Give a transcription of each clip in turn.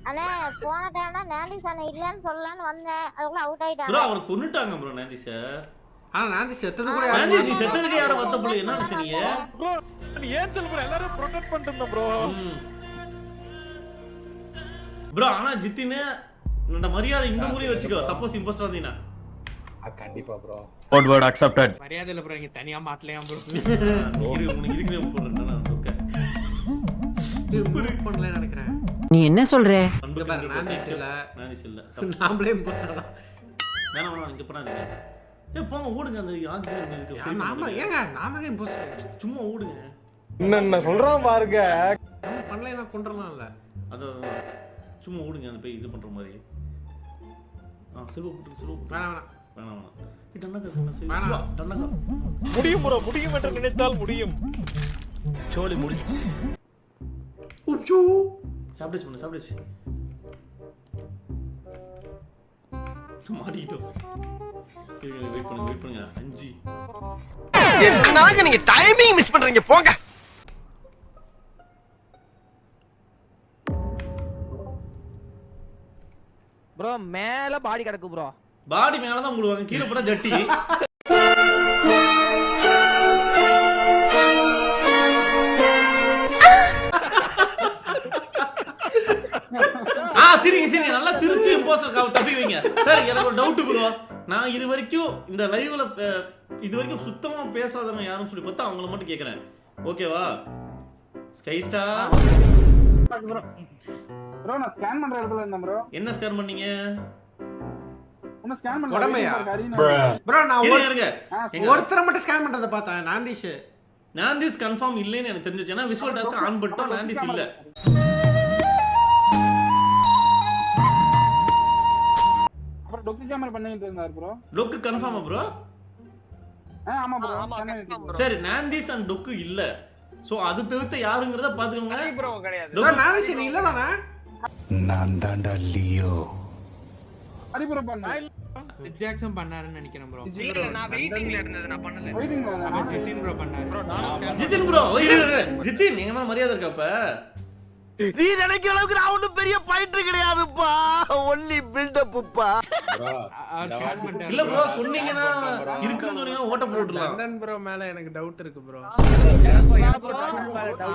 அண்ணே போன டைம்னா நான்டிஸ் அண்ணே இல்லன்னு சொல்லலாம்னு வந்தேன், அதுக்குள்ள அவுட் ஆயிட்டாங்க. ப்ரோ அவர் கொன்னுட்டாங்க ப்ரோ நான்டிஸ. ஆனா நான்டி செத்தது கூட நான்டி நீ செத்ததுக்கு யார வத்த புள்ள என்ன நினைச்சீங்க ப்ரோ? நீ ஏன் சொல்ல ப்ரோ? எல்லாரும் ப்ரொடெக்ட் பண்ணிட்டு ப்ரோ. ப்ரோ ஆனா ஜித்தினே இந்த மரியாதை இந்த முறையை வச்சுக்கோ. சப்போஸ் இம்போஸ்டர் வந்தீனா கண்டிப்பா ப்ரோ. Code word accepted. மரியாதை இல்ல ப்ரோ, நீங்க தனியா மாட்டலையா ப்ரோ? உனக்கு இதுக்குமே போடுறேன் நான். ஓகே ரிப்போர்ட் பண்ணல நினைக்கிறேன். நீ என்ன சொல்ற? நான்டிஸ் இல்ல. நான்டிஸ் இல்ல. நாமளே இம்போஸ்டர் தான். வேணாம் வேணாம் இங்க பண்ணாதீங்க. போங்க ஓடுங்க அந்த ஆக்சிஜன் இருக்கு. நாம ஏங்க நாமளே இம்போஸ்டர். சும்மா ஓடுங்க. என்ன சொல்றான் பாருங்க. நம்ம பண்ணலைனா கொன்றலாம் இல்ல. அது சும்மா ஓடுங்க அந்த போய் இது பண்ற மாதிரி. சில்வ போட்டு சில்வ வேணாம் வேணாம். வேணாம் வேணாம். டன்னக சில்வா டன்னக. முடியும் ப்ரோ, முடியும் என்று நினைத்தால் முடியும். சோலி முடிஞ்சு. உச்சோ சாப்பிடுச்சு பண்ணு சாப்பிடுச்சு. மாட்டிக்கிட்டோம். வெயிட் பண்ணுங்க 5 என்னங்க நீங்க டைமிங் மிஸ் பண்றீங்க போங்க. ப்ரோ மேல பாடி கிடக்கு ப்ரோ. பாடி மேல தான் மூடுவாங்க, கீழே போட்டா ஜட்டி. சரிங்க நல்லா சிரிச்சு இம்போஸ்டர் தப்பி வைங்க. சார் எனக்கு ஒரு டவுட் ப்ரோ. நான் இது வரைக்கும் இந்த லைவ்ல இது வரைக்கும் சுத்தமா பேசாதவங்க யாரும் சொல்லி பார்த்தா அவங்கள மட்டும் கேக்குறேன். ஓகேவா? ஸ்கை ஸ்டார் ப்ரோ நான் ஸ்கேன் பண்ற இடத்துல இருந்தேன் ப்ரோ. என்ன ஸ்கேன் பண்ணீங்க? என்ன ஸ்கேன் பண்ண உடம்பையா? ப்ரோ நான் ஒருத்தரை மட்டும் ஸ்கேன் பண்றத பார்த்தேன். நான்டிஸ் கன்ஃபார்ம் இல்லைன்னு எனக்கு தெரிஞ்சிச்சு. ஏன்னா விஷுவல் டாஸ்க் ஆன் பண்ணிட்டோம், நான்டிஸ் இல்ல. அப்புறம் டொக்கு கேமரா பண்ணிட்டு இருந்தார் ப்ரோ. டொக்கு கன்ஃபார்மா ப்ரோ? ஆமா ப்ரோ. சரி நான்டிஸ் அண்ட் டொக்கு இல்ல. சோ அது தவிர்த்து யாருங்கறத பாத்துக்கோங்க. ப்ரோ கிடையாது. ப்ரோ நான்டிஸ் நீ இல்ல தானே? நான் தான்டா லியோ. ஹரி ப்ரோ பண்ணா. வித்யாக்ஷம் பண்ணாருன்னு நினைக்கிறேன் ப்ரோ. இல்ல நான் வெயிட்டிங்ல இருந்தது, நான் பண்ணல. வெயிட்டிங் ஜிதின் ப்ரோ பண்ணாரு. ப்ரோ நானும் ஜிதின் ப்ரோ ஜிதின் நீங்க என்ன மரியாதை இருக்காப்ப? நீ நினைக்கிற அளவுக்கு நான் ஒண்ணும் பெரிய ஃபைட்டர் கிடையாதுப்பா. ஒன்லி பில்ட் அப்பா. ஸ்கேன் பண்ணிட்டாரு. இல்ல ப்ரோ சொன்னீங்கன்னா இருக்குன்னு சொன்னீங்கன்னா ஓட்ட போட்டுடலாம். லண்டன் ப்ரோ மேல எனக்கு டவுட் இருக்கு ப்ரோ.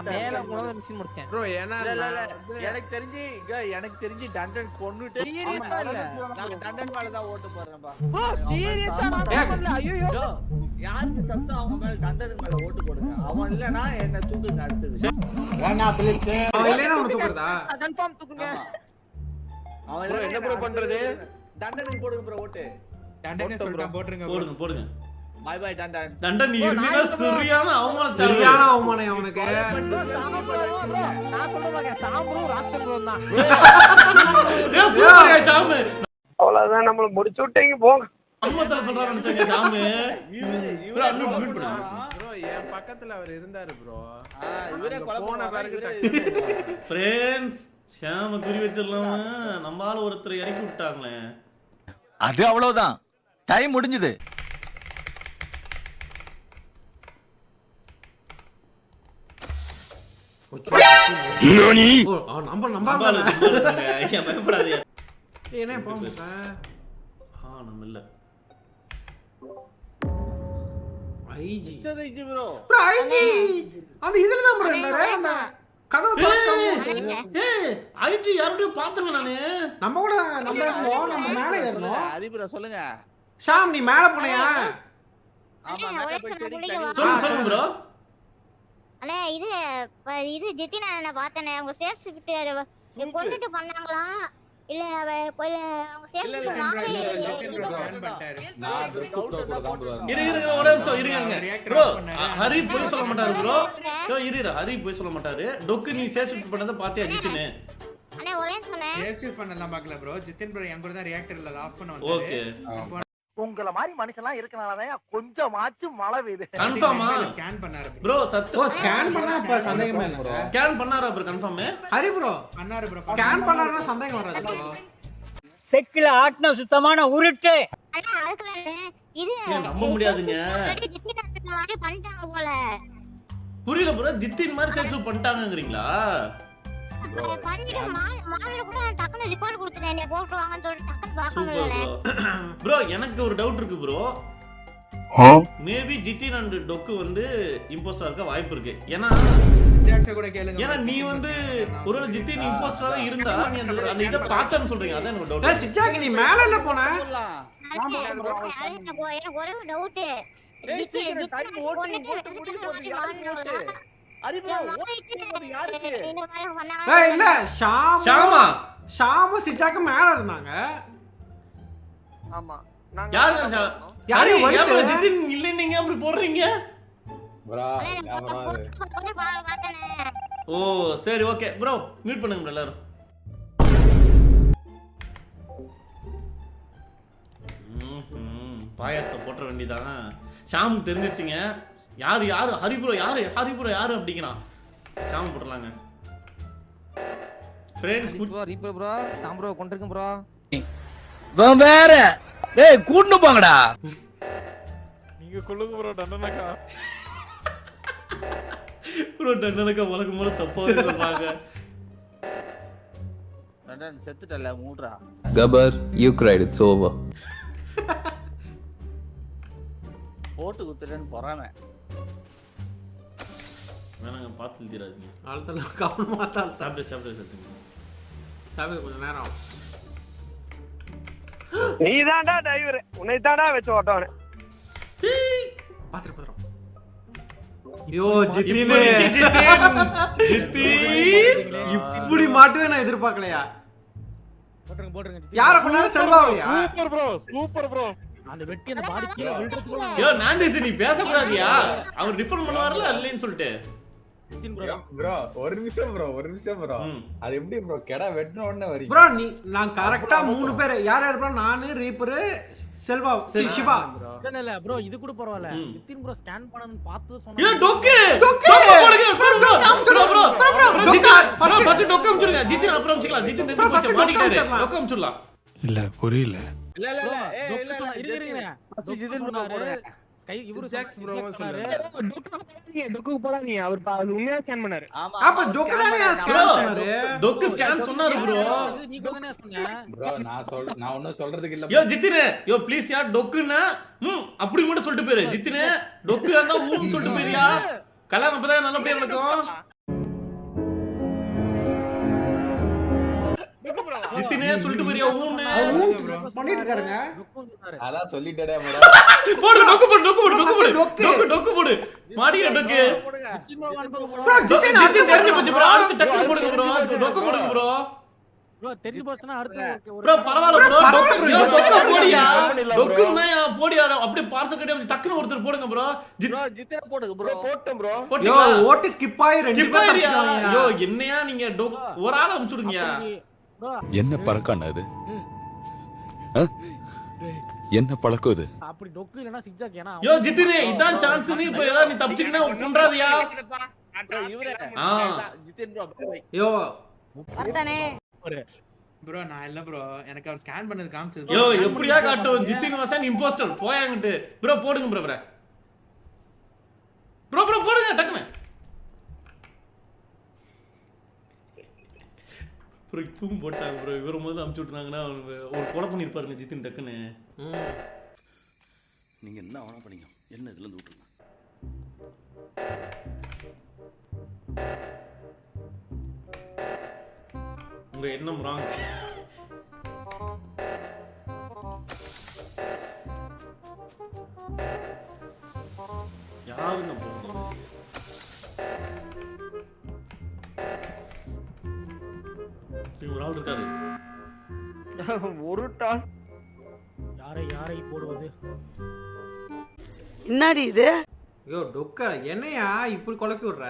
மேல கூட மிஷின் முடிச்சேன் ப்ரோ ஏனா எனக்கு தெரிஞ்சு டண்டன் கொன்னுட்டு நான் டண்டன் மேல தான் ஓட்டு போறேன்பா. ப்ரோ சீரியஸா நான் பண்ணல. ஐயோ யாருக்கு சத்தம் அவங்க மேல டண்டன் மேல ஓட்டு போடுங்க. அவன் இல்லனா என்ன தூக்குங்க அடுத்து. அவன் இல்லனா உன்னை தூக்குறதா? கன்ஃபார்ம் தூக்குங்க. அவன் இல்ல என்ன ப்ரோ பண்றது? டண்டனுக்கு போடுங்க ப்ரோ ஓட்டு. டண்டனே சொல்றேன் போடுங்க ப்ரோ. போடுங்க பை பை டண்டன். தண்டன் நீ இருந்தீனா சரியான அவமானம். சரியான அவமானம் அவனுக்கு. நான் சொல்றேன் சாம்பரும் ராக்ஷன் ப்ரோ தான். சூப்பர் சாமு. அவ்வளவுதான் நம்மள முடிச்சு விட்டீங்க போங்க. அம்மத்தல சொல்றான்னு நினைச்சேன் சாமு. இவரே மியூட் பண்ணு. ப்ரோ என் பக்கத்துல அவர் இருந்தாரு ப்ரோ. இவரே போன பாருங்க. फ्रेंड्स சாம குறி வச்சிரலாமா? நம்மால ஒருத்தர் இறக்கி விட்டாங்களே. அது அவ்வளவுதான். டைம் முடிஞ்சது. நானி ஓ நம்பல ஏன் பயப்படாதீங்க. என்ன போங்க. நம்ம இல்ல ஐஜி ப்ரோ. ப்ரோ ஐஜி அந்த இதுல தான் ப்ரோ இருந்தாரு. அந்த கதவு திறக்காம ஐஜி யாரோடய பார்த்தங்க நானு. நம்ம கூட நம்ம மேல ஏறணும். ஹரி ப்ரோ சொல்லுங்க. ஷாம் நீ மேல போனியா? ஆமா மேல போய் சொல்லுங்க ப்ரோ. அண்ணே இது ஜித்தின் அண்ணனை பார்த்தேனே. அவங்க சேஃப் ஷிஃப்ட் கொண்டுட்டு பண்ணாங்களா இல்ல அவங்க சேஃப் ஷிஃப்ட் இருங்க ஒரே நிமிஷம் இருங்க ப்ரோ. ஹரி போய் சொல்ல மாட்டாரு ப்ரோ. ஹரி போய் சொல்ல மாட்டாரு. டொக்கு நீ சேஃப் ஷிஃப்ட் பண்ணத பாத்தியா ஜித்தின்? அண்ணே ஒரே சொன்னேன். சேஃப் ஷிஃப்ட் பண்ணலாம் பார்க்கல ப்ரோ. ஜிதின் ப்ரோ எங்க கூட தான் ரியாக்டர்ல ஆஃப் பண்ண வந்தாரு. ஓகே உங்கள மாதிரி மனுஷன்லாம் இருக்கனாலதான் கொஞ்சமாச்சும் மழை பெய்யுது. கன்ஃபார்மா ஸ்கேன் பண்ணாரு ப்ரோ. சத்து ஸ்கேன் பண்ணா அப்ப சந்தேகமே இல்ல ப்ரோ. ஸ்கேன் பண்ணாரா ப்ரோ? கன்ஃபார்ம் ஹரி ப்ரோ பண்ணாரு ப்ரோ. ஸ்கேன் பண்ணாருன்னா சந்தேகம் வராது ப்ரோ. செக்கில ஆட்ன சுத்தமான உருட்டு. அண்ணா அதுக்குள்ள இது நம்ப முடியாதுங்க. ஜித்தின் அண்ணன் மாதிரி பண்ணிட்டாங்க போல. புரியல ப்ரோ. ஜித்தின் மாதிரி சேஃப் பண்ணிட்டாங்கங்கறீங்களா? பண்ணிட்டு மாவில கூட டக்குனு ரிப்போர்ட் கொடுத்துட்டேன். என்னை போட்டுருவாங்கன்னு சொல்லிட்டு டக்குனு பார்க்க சூப்பர் முடியல. ப்ரோ எனக்கு ஒரு டவுட் இருக்கு ப்ரோ. மேபி ஜித்தின் அண்ட் டொக்கு வந்து இம்போஸ்டரா இருக்க வாய்ப்பு இருக்கு. ஏன்னா கூட கேளுங்க. ஏன்னா நீ வந்து ஒருவேளை ஜித்தின் இம்போஸ்டரா இருந்தா நீ அந்த இதை பார்த்தேன்னு சொல்றீங்க. அதான் எனக்கு டவுட். சிச்சாக்கு நீ மேல இல்ல போன. எனக்கு ஒரே டவுட். டைம் ஓட்டு முடிய போகுது. யாருக்கு அறிவுரா ஓட்டு யாருக்கு? ஏய் இல்ல ஷாமா ஷாமு சிச்சாக்கு மேல இருந்தாங்க. ஆமா யாருங்க யாரு யாரு ஜித்தின் இல்ல நீங்க அப்படி போடுறீங்க? ஓ சரி ஓகே ப்ரோ மியூட் பண்ணுங்க எல்லாரும். பாயாசத்தை போட்ட வேண்டியதான். ஷாம் தெரிஞ்சிச்சுங்க. யாரு ஹரிபுரோ யாரு அப்படிங்கிறான். ஷாம் போடலாங்க ஃப்ரெண்ட்ஸ். ரீப்பர் ப்ரோ சாம்ப்ரோ கொண்டிருக்கேன் ப்ரோ. வேற டேய் கூட்டு போங்கடா. நீங்க கொள்ளுங்க ப்ரோ டன்னனக்கா. ப்ரோ டன்னனக்கா வழக்கம் போல தப்பாவே சொல்றாங்க. டண்டன் செத்துட்டல மூடுறா. கபர் யூ கிரைட் இட்ஸ் ஓவர். போட்டு குத்துறேன்னு போறானே. வேணாங்க பார்த்து தீராதீங்க. அழுத்தல கவனமா தான் சாப்பிட்டு சத்துங்க. சாப்பிட கொஞ்சம் நேரம் ஆகும். நீதான்டா டிரைவர். உன்னை தான்டா வெச்சு ஓட்டவனே. பாத்துட்டு போறோம். ஐயோ ஜித்தினே ஜித்தி இப்படி மாட்டுவே நான் எதிர்பார்க்கலையா. போட்டுருங்க யார கொண்டாட செல்வாவையா? Super bro. அந்த வெட்டி அந்த பாடி கீழ விழுறதுக்குள்ள யோ நான்டிஸ் நீ பேச கூடாதியா? அவர் டிஃபன் பண்ணுவார்ல இல்லன்னு சொல்லிட்டு. ப்ரோ ஒரு நிமிஷம் ப்ரோ அது எப்படி ப்ரோ கெடா வெட்டன உடனே வரீங்க ப்ரோ நீ நான் கரெக்ட்டா 3 பேர் யார் ப்ரோ? நானு ரீப்பர் செல்வா சிவா. இல்ல ப்ரோ இது கூட பரவாயில்ல. நிதின் ப்ரோ ஸ்கேன் பண்ணனும் பார்த்து சொன்னா. ஏ டொக்கு போடுங்க ப்ரோ ஃபர்ஸ்ட் டொக்கு அம்ச்சுடுங்க. ஜித்தின் அப்புறம் அம்ச்சிக்கலாம். ஜித்தின் தெரிஞ்சு போச்சு மாட்டிட்டாரு. டொக்கு அம்ச்சுடலாம். இல்ல புரியல. இல்ல டொக்கு சொன்னா இருங்க. ஜிதின் ப்ரோ போடுங்க. ஸ்கை இவரு ஜாக்ஸ் ப்ரோ சொன்னாரு. டொக்கு போடாதீங்க. அவர் உண்மையா ஸ்கேன் பண்ணாரு. ஆமா அப்ப டொக்கு தானே ஸ்கேன் சொன்னாரு. டொக்கு ஸ்கேன் சொன்னாரு ப்ரோ. நீ தானே சொன்ன. ப்ரோ நான் ஒண்ணும் சொல்றதுக்கு இல்ல. யோ ஜித்தினே யோ ப்ளீஸ் யா டொக்குனா அப்படி மட்டும் சொல்லிட்டு போயிரு. ஜித்தினே டொக்கு அந்த சொல்லிட்டு போயிரியா? கல்யாணம் அப்பதான் நல்லபடியா நடக்கும். ஜித்தினே சொல்லிட்டு போயிரியா? பண்ணிட்டு இருக்காருங்க. அதான் சொல்லிட்டேடா ப்ரோ. போடு டொக்கு போடு மாடியா டொக்கு. ப்ரோ ஜித்தின் ஜித்தின் தெரிஞ்சு போச்சு ப்ரோ. அடுத்து டக்கு போடுங்க ப்ரோ. டொக்கு போடுங்க ப்ரோ. ப்ரோ தெரிஞ்சு போச்சுனா அடுத்து ப்ரோ பரவாயில்லை ப்ரோ. டொக்கு போடியா? டொக்குனா போடியா? அப்படியே பார்சல் கட்டி டக்குன்னு ஒருத்தர் போடுங்க ப்ரோ. ஜித்தின் போடுங்க ப்ரோ. போட்டேன் ப்ரோ. யோ ஓட்டி ஸ்கிப் ஆயி ரெண்டு பேர் தப்பிச்சாங்க. யோ என்னையா நீங்க ஒரு ஆளை அனுப்பிச்சுடுங்க. என்ன பழக்கம் அது? என்ன பழக்கம் இது? அப்படி டொக்கு இல்லனா சிக்ஸாக் ஏனா. யோ ஜித்தினே இதான் சான்ஸ். நீ இப்ப ஏதாவது நீ தப்பிச்சிட்டனா குன்றாதியா? இவரே ஜித்தின் ப்ரோ. யோ அதானே ப்ரோ நான் இல்ல ப்ரோ. எனக்கு அவர் ஸ்கேன் பண்ணது காமிச்சது. யோ எப்படியா காட்டும்? ஜித்தின் வாசன் இம்போஸ்டர் போயாங்கட்டு. ப்ரோ போடுங்க ப்ரோ. ப்ரோ போடுங்க டக்குனு. ப்ரோ இப்பவும் போட்டாங்க ப்ரோ. இவர முதல்ல அமுச்சு விட்டுருந்தாங்கன்னா ஒரு கொலை பண்ணிருப்பாருங்க ஜித்தின் டக்குன்னு. நீங்க என்ன ஆனா பண்ணீங்க? என்ன இதுல இருந்து விட்டுருங்க. உங்க எண்ணம் ராங். யாருங்க போறீங்க? ஒரு ஆள் இருக்காரு. ஒரு டாஸ் யாரை போடுவது? என்னடி இது? யோ டொக்க என்னையா இப்படி குழப்பி விடுற?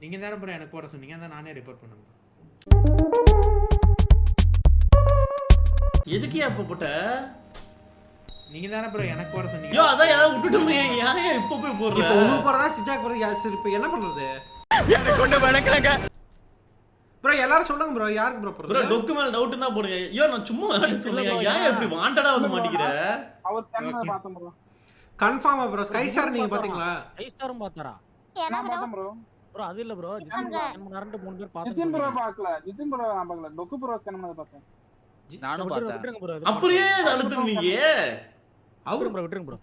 நீங்க தானே ப்ரோ எனக்கு போட சொன்னீங்க. அதான் நானே ரிப்போர்ட் பண்ணேன். எதுக்கு அப்ப போட்ட? நீங்க தானே ப்ரோ எனக்கு போட சொன்னீங்க. யோ அதான் யாரோ விட்டுட்டுமே. யாரே இப்ப போய் போடுற? இப்போ உங்களுக்கு போறதா சிச்சாக்கு போறது யார்? இப்ப என்ன பண்றது? எனக்கு ஒண்ணு வணக்கங்க. ப்ரோ எல்லாரும் சொல்லுங்க ப்ரோ. யாருக்கு ப்ரோ போறது? ப்ரோ டொக்கு மேல டவுட் தான் போடுங்க. யோ நான் சும்மா விளையாட சொல்லுங்க. ஏன் இப்படி வாண்டடா வந்து மாட்டிக்கிற? அவர் ஸ்கேன் பண்ண பார்த்தேன் ப்ரோ. கன்ஃபார்மா ப்ரோ. ஸ்கை ஸ்டார் நீங்க பாத்தீங்களா? ஸ்கை ஸ்டாரும் பார்த்தாரா? நான் பார்த்தேன் ப்ரோ. ப்ரோ அது இல்ல ப்ரோ ஜித்தின் நரண்டு 3 பேர் பாத்து ஜிதின் ப்ரோ பார்க்கல ஜிதின் ப்ரோ நான் பார்க்கல டொக்கு ப்ரோ ஸ்கேன் பண்ணத பார்த்தேன் நானும் பார்த்தேன் விட்டுருங்க ப்ரோ அப்படியே அதை அழுத்துனீங்க. அவரு ப்ரோ விட்டுருங்க ப்ரோ.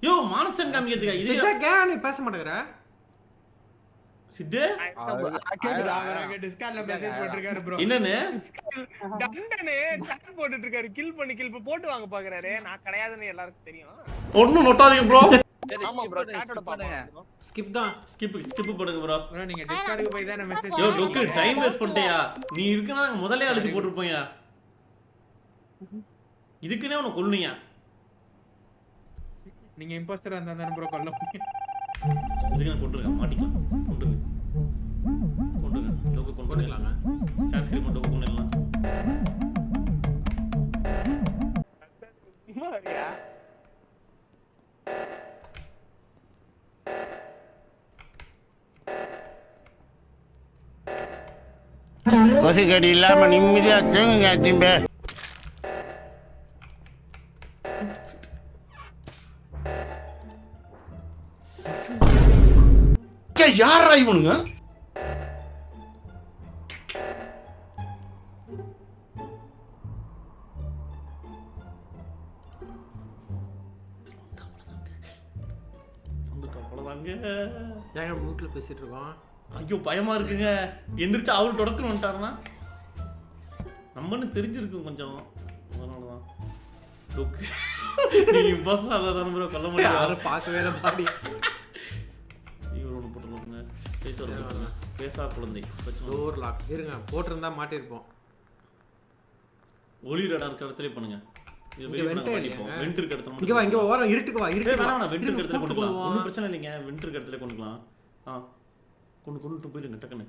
யோ மானசன் காமிக்கிறதுக்கா இது சிச்சா கேன் நீ பேச மாட்டேங்கற சித்து அவர் டிஸ்கார்ட்ல மெசேஜ் போட்டுருக்காரு ப்ரோ. என்னன்னு டண்டனே சட் போட்டுட்டு இருக்காரு கில் பண்ணி போட்டு வாங்க பாக்குறாரு. நான் கிடையாதுன்னு எல்லாருக்கும் தெரியும். ஒண்ணும் நோட்டாதீங்க ப்ரோ. ஆமா ப்ரோ சாட்டோட பண்ணுங்க. ஸ்கிப் தான். ஸ்கிப் பண்ணுங்க ப்ரோ. ப்ரோ நீங்க டிஸ்கார்டுக்கு போய் தான் மெசேஜ் யோ டொக்கு டைம் வேஸ்ட் பண்ணிட்டியா? நீ இருக்கனா முதல்ல அழுத்தி போட்டுருப்போம்யா. இதுக்குனே உன்னை கொல்லுனியா? நீங்க இம்போஸ்டரா இருந்தா தான ப்ரோ கொல்ல முடியும். இதுக்கு நான் கொண்டுருங்க மாட்டிக்கலாம். கொண்டுருங்க டொக்கு கொண்டுலாங்க. சான்ஸ் கிரீம் டொக்கு கொண்டுலாம். மாரியா கொசுக்கடி இல்லாம நிம்மதியா தூங்குங்க அத்திம்பே. யாரா இவனுங்க? ஏங்க மூட்ல பேசிட்டு இருக்கோம். ஐயோ பயமா இருக்குங்க. எந்திரிச்சு அவரு தொடக்கணும் வந்துட்டாருன்னா நம்மன்னு தெரிஞ்சிருக்கும் கொஞ்சம். அதனாலதான் டொக்கு நீ இம்போஸ்டர் அதான் ப்ரோ கொல்ல முடியாது. யாரும் பார்க்கவே இல்ல பாடி. இவர் ஒன்று போட்டுருவாங்க. பேசா குழந்தை டோர் லாக் இருங்க போட்டுருந்தா மாட்டிருப்போம். ஒளி ரடார் இடத்துல பண்ணுங்க. இங்க வெண்ட் வெண்ட் இருக்க இடத்துல இங்க வா இங்க ஓரம் இருட்டுக்கு வா இருட்டுக்கு வா. வெண்ட் இருக்க இடத்துல கொண்டுக்கலாம். ஒண்ணும் பிரச்சனை இல்லைங்க. வெண்ட் இருக்க இடத்துல கொண்டுக்கலாம். கொண்டுட்டு போயிடுங்க டக்குன்னு.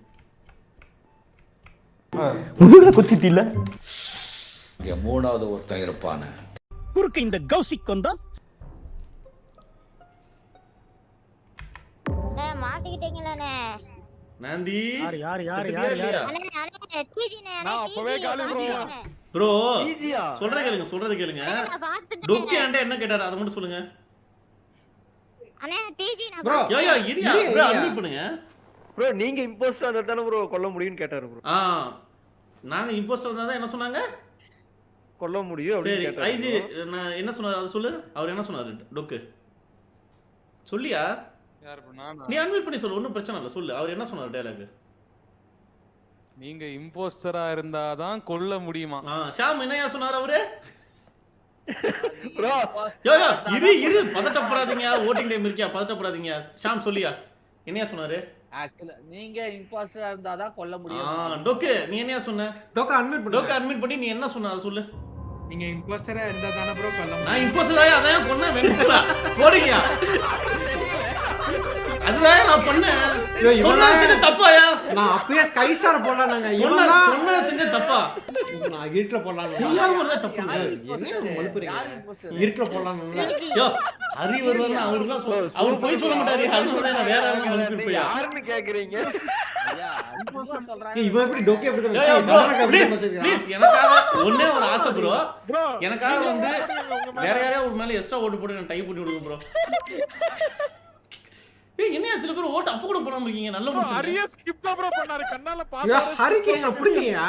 முதுகுல குத்திட்டில. இங்க மூணாவது ஒருத்தன் இருப்பானே. குறுக்க இந்த கௌசிக் கொண்டா மாட்டிக்கிட்டீங்களே நாந்தி யார் அண்ணே டிஜினே நான் அப்பவே காலி ப்ரோ. ப்ரோ ஈஸியா சொல்றத கேளுங்க. டொக்கே ஆண்டே என்ன கேட்டாரு அத மட்டும் சொல்லுங்க. அண்ணே டிஜி நான் ப்ரோ யோ இரியா ப்ரோ அன்மியூட் பண்ணுங்க. ப்ரோ நீங்க இம்போஸ்டர் அந்த தான ப்ரோ கொல்ல முடியும்னு கேட்டாரு ப்ரோ. நாங்க இம்போஸ்டர் தான் என்ன சொன்னாங்க? கொல்ல முடியும் அப்படி சரி கேட்டாரு. ஐஜி நான் என்ன சொன்னாரு அத சொல்லு. அவர் என்ன சொன்னாரு டொக்கு? சொல்லியா? யார் ப்ரோ நானா? நீ அன்மியூட் பண்ணி சொல்லு. ஒண்ணும் பிரச்சனை இல்ல சொல்லு. அவர் என்ன சொன்னாரு டயலாக்? நீங்க இம்போஸ்டரா இருந்தாதான் கொல்ல முடியுமா? ஷாம் என்னையா சொன்னாரு அவரு? ப்ரோ யோ இரு பதட்டப்படாதீங்க. ஓட்டிங் டைம் இருக்கியா? பதட்டப்படாதீங்க. ஷாம் சொல்லியா என்னையா சொன்னாரு? ஆக்சுவலா நீங்க இம்போஸ்டரா இருந்தாதான் கொல்ல முடியும். டொக்கு நீ என்னையா சொன்ன? டோக்க அன்மியூட் பண்ணு. டொக்கு அன்மியூட் பண்ணி நீ என்ன சொன்ன அத சொல்லு. நீங்க இம்போஸ்டரா இருந்தா தான ப்ரோ கொல்ல முடியும். நான் இம்போஸ்டரா அதான் பண்ணேன். வெண்குலா போடுங்க. அதுதான் நான் பண்ணேன். இவன் செஞ்ச தப்பாயா? நான் அப்பவே ஸ்கை ஸ்டார் போடலாம்ங்க. இவன் சொன்ன செஞ்ச தப்பா? நான் இருட்ல போடலாம். செய்யாம இருந்தா தப்புங்க. என்ன மலுப்புறீங்க? யார் imposter? இருட்ல போடலாம்ல. யோ அறிவர்வர்னா அவர்லாம் அவர் போய் சொல்ல மாட்டாரு. அதுதான் நான் வேற யாரும் மலுப்பிட்டு போயா. யாருன்னு கேக்குறீங்க? ஐயா சும்மா சொல்றாங்க. இவன் எப்படி டோக்கே எப்படி தான் வச்சு டனரக அப்படி வச்சிருக்கான். ப்ளீஸ் எனக்காக ஒண்ணே ஒரு ஆசை ப்ரோ. ப்ரோ எனக்காக வந்து வேற யாரையா ஒரு மேல எக்ஸ்ட்ரா ஓட்டு போட்டு நான் டைப் பண்ணி விடுங்க ப்ரோ. என்னையா சில பேர் ஓட்டு அப்ப கூட போடாம இருக்கீங்க. நல்ல மனுஷன். ஹரியா ஸ்கிப் தான் ப்ரோ பண்ணாரு. கண்ணால யோ பாத்து ஹரிக்கு எங்க புடிங்கயா?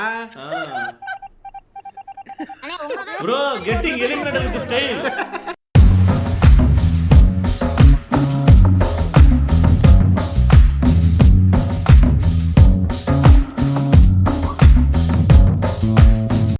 அண்ணே உங்க bro getting eliminated with style.